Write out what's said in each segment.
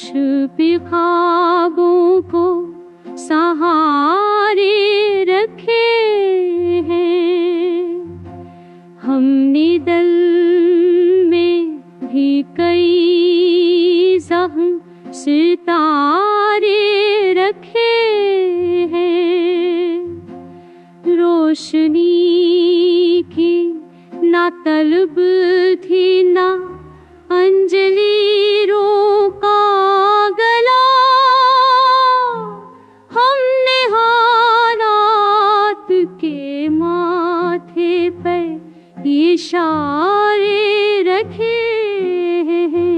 पे ख्वाबों को सहारे रखे हैं। हमने दिल में भी कई जख्म सितारे रखे हैं। रोशनी की ना तलब थी ना अंजलि रोका गला। हमने हालात के माथे पर इशारे रखे हैं।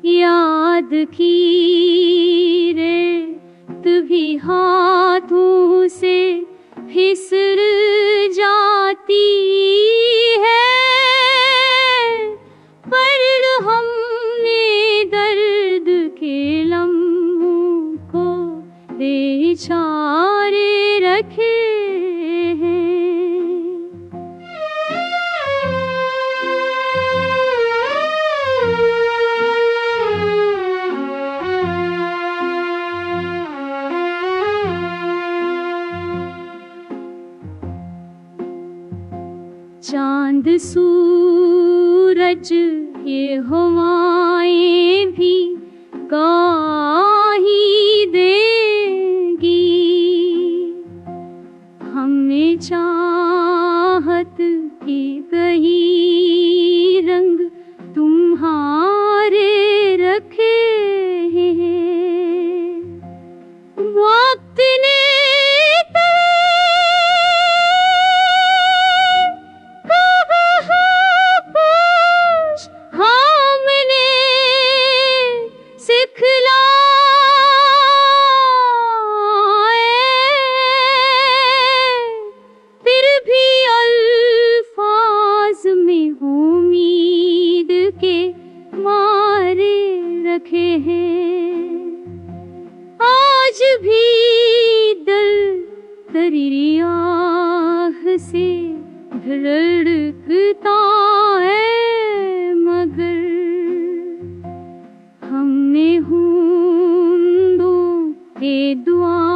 याद की रेत भी हाथों से फिसल जाती है, पर हमने दर्द के लम्हों को दे इशारे रखे हैं। चांद सूरज ये हवाएं भी गाही देंगी। हमने चाहत की कहीं रंग तुम्हारे रखे हैं। वक्त ने रखे हैं। आज भी दिल तेरी आह से धड़कता है, मगर हमने हूंदों के दुआ